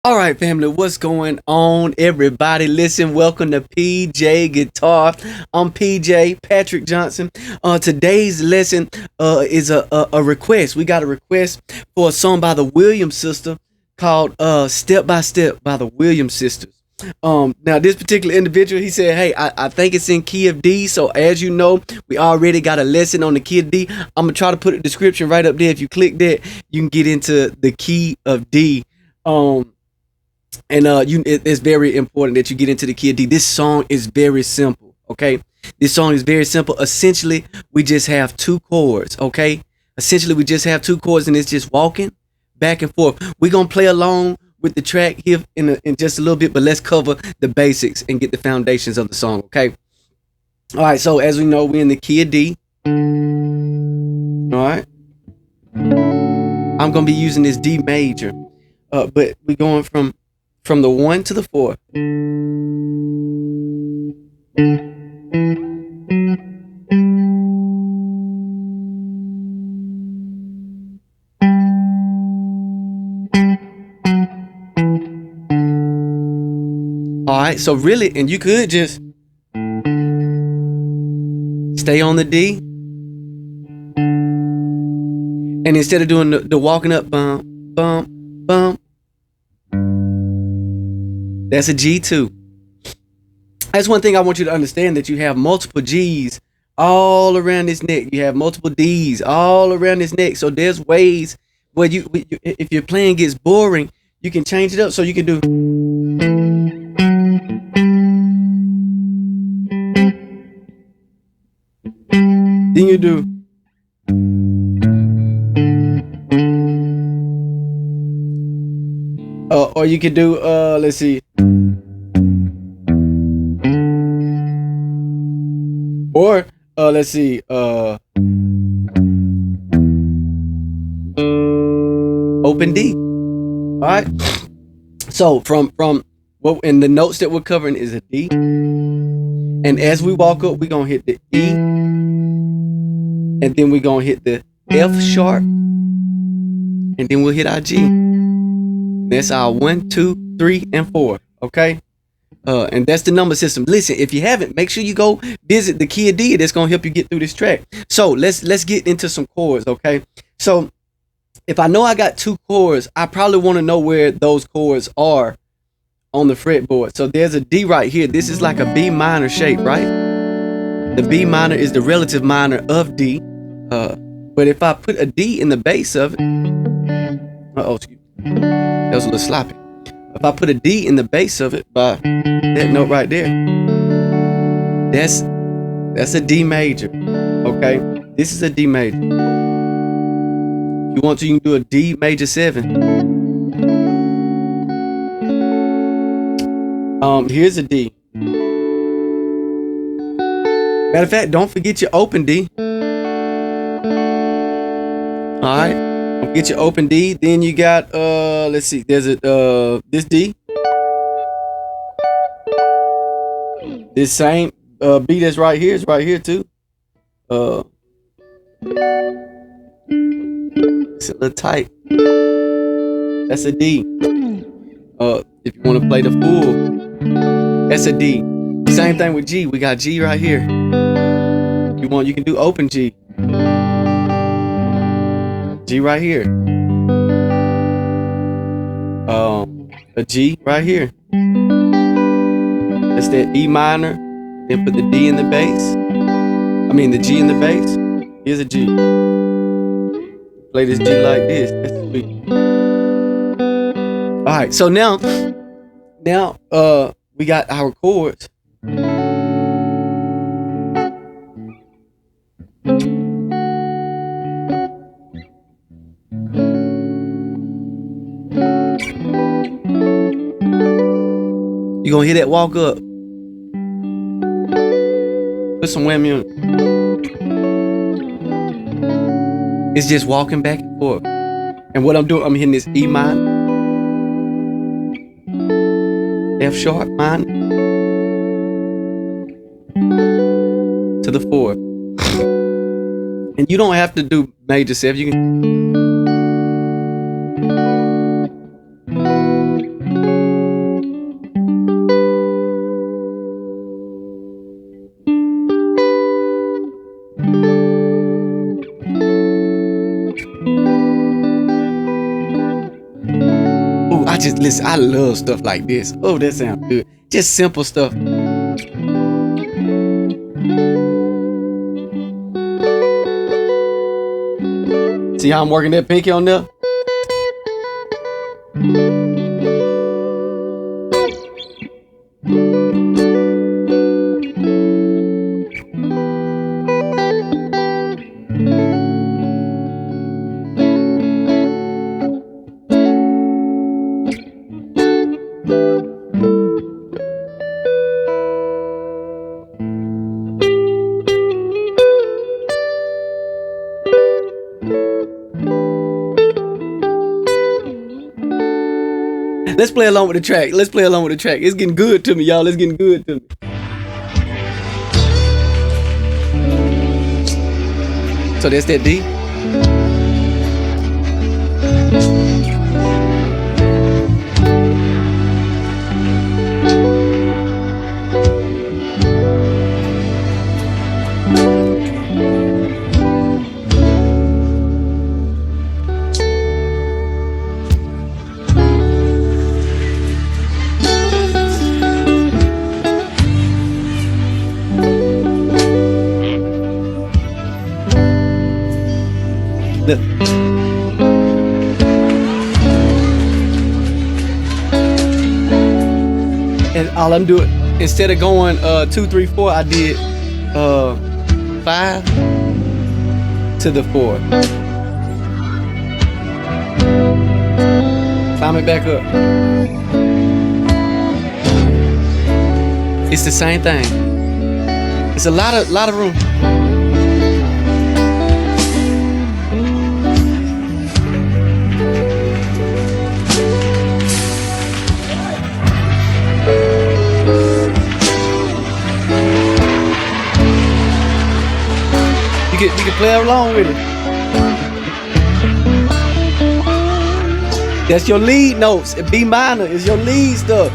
All right, family, what's going on? Everybody, listen, welcome to PJ Guitar. I'm PJ Patrick Johnson. Today's lesson is a request. We got a request for a song by the Williams sister called Step by Step by the Williams sisters. Now this particular individual, he said, hey, I think it's in key of D. So as you know, we already got a lesson on the key of D. I'm gonna try to put a description right up there. If you click that, you can get into the key of D. It's very important that you get into the key of D. This song is very simple, okay? This song is very simple. Essentially, we just have two chords, okay? Essentially, we just have two chords, and it's just walking back and forth. We're going to play along with the track here in just a little bit, but let's cover the basics and get the foundations of the song, okay? All right, so as we know, we're in the key of D. All right? I'm going to be using this D major, but we're going from the 1 to the 4. All right, so really, and you could just stay on the D, and instead of doing the walking up bump, bump, bump, that's a G2. That's one thing I want you to understand, that you have multiple G's all around this neck. You have multiple D's all around this neck. So there's ways where if your playing gets boring, you can change it up. So you can do. Then you do. Or you could do, let's see. Or, let's see, open D. All right. So from what, and the notes that we're covering is a D. And as we walk up, we're going to hit the E. And then we're going to hit the F sharp. And then we'll hit our G. That's our 1, 2, 3, and 4. Okay. And that's the number system. Listen, if you haven't, make sure you go visit the key of D. That's gonna help you get through this track. So let's get into some chords, okay? So if I know I got two chords, I probably want to know where those chords are on the fretboard. So there's a D right here. This is like a B minor shape, right? The B minor is the relative minor of D. But if I put a D in the base of it, excuse me, that was a little sloppy. If I put a D in the base of it by that note right there, that's a D major, okay? This is a D major. If you want to, you can do a D major 7. Here's a D. Matter of fact, don't forget your open D. All right. Get your open D. Then you got let's see, there's a this D, this same B that's right here is right here too. It's a little tight. That's a D. If you want to play the full, that's a D. Same thing with G. We got G right here. If you want, you can do open G. G right here. A G right here. That's that E minor. Then put the D in the bass. I mean the G in the bass. Here's a G. Play this G like this. That's sweet. Alright, so now we got our chords. You're gonna hear that walk up. Put some whammy on it. It's just walking back and forth. And what I'm doing, I'm hitting this E minor, F sharp minor, to the 4. And you don't have to do major 7. You can just listen. I love stuff like this. Oh, that sounds good. Just simple stuff. See how I'm working that pinky on there? Let's play along with the track. Let's play along with the track. It's getting good to me, y'all. It's getting good to me. So that's that D. Look. And all I'm doing, instead of going 2, 3, 4, I did 5 to the 4. Climb it back up. It's the same thing. It's a lot of room. You can play along with it. That's your lead notes. B minor is your lead stuff.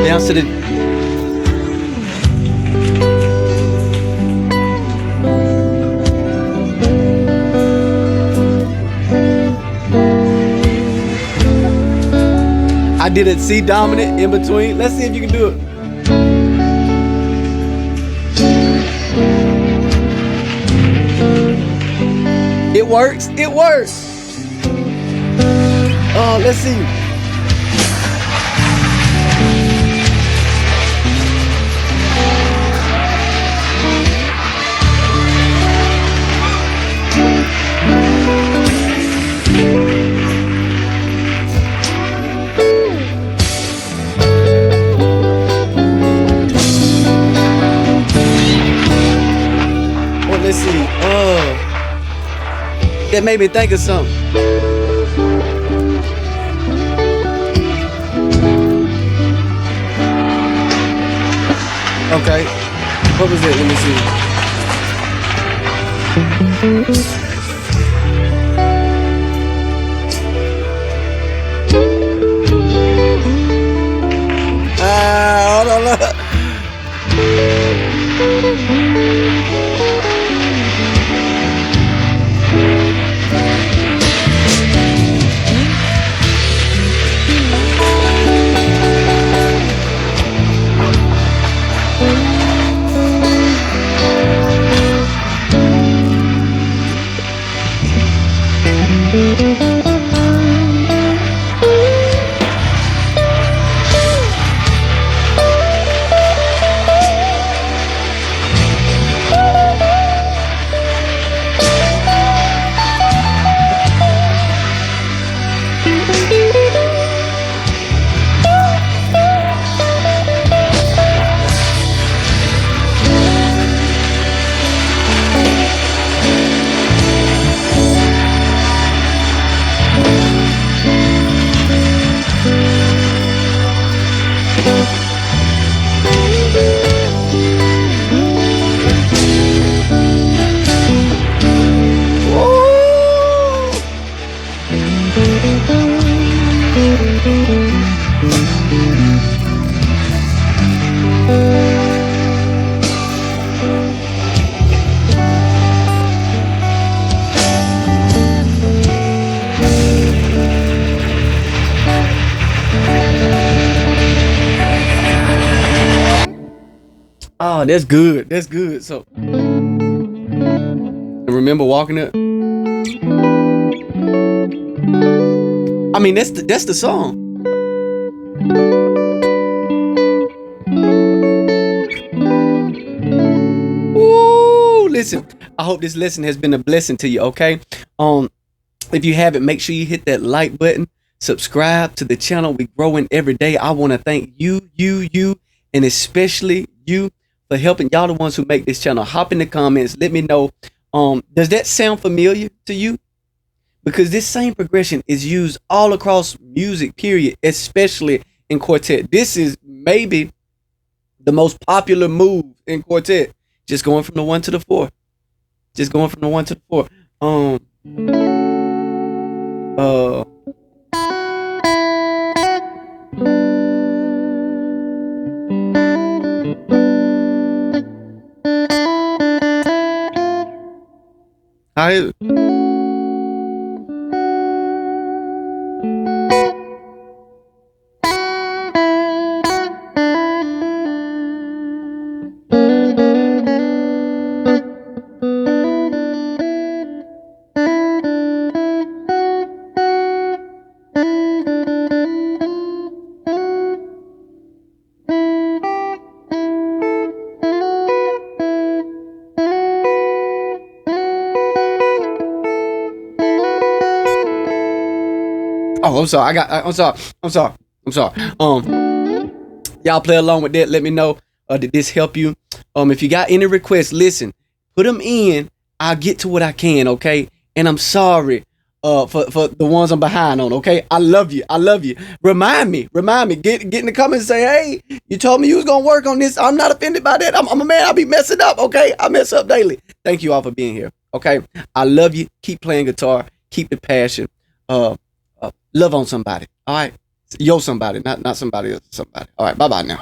Down to the I did a C dominant in between. Let's see if you can do it. It works. It works. Oh, let's see. Let's see. That made me think of something. Okay. What was it? Let me see. Hold on. Oh, that's good. That's good. So remember walking up. I mean, that's the song. Woo! Listen, I hope this lesson has been a blessing to you. Okay. If you haven't, make sure you hit that like button. Subscribe to the channel. We're growing every day. I want to thank you, and especially you for helping. Y'all the ones who make this channel. Hop in the comments. Let me know. Does that sound familiar to you? Because this same progression is used all across music, period, especially in quartet. This is maybe the most popular move in quartet. Just going from the 1 to the 4. Just going from the 1 to the 4. Uh I Oh, I'm sorry. I'm sorry. I'm sorry. I'm sorry. Y'all play along with that. Let me know. Did this help you? If you got any requests, listen. Put them in. I'll get to what I can. Okay. And I'm sorry. For the ones I'm behind on. Okay. I love you. I love you. Remind me. Get in the comments and say, hey, you told me you was gonna work on this. I'm not offended by that. I'm a man. I'll be messing up. Okay. I mess up daily. Thank you all for being here. Okay. I love you. Keep playing guitar. Keep the passion. Love on somebody. All right. Yo, somebody, not somebody else. Somebody. All right. Bye bye now.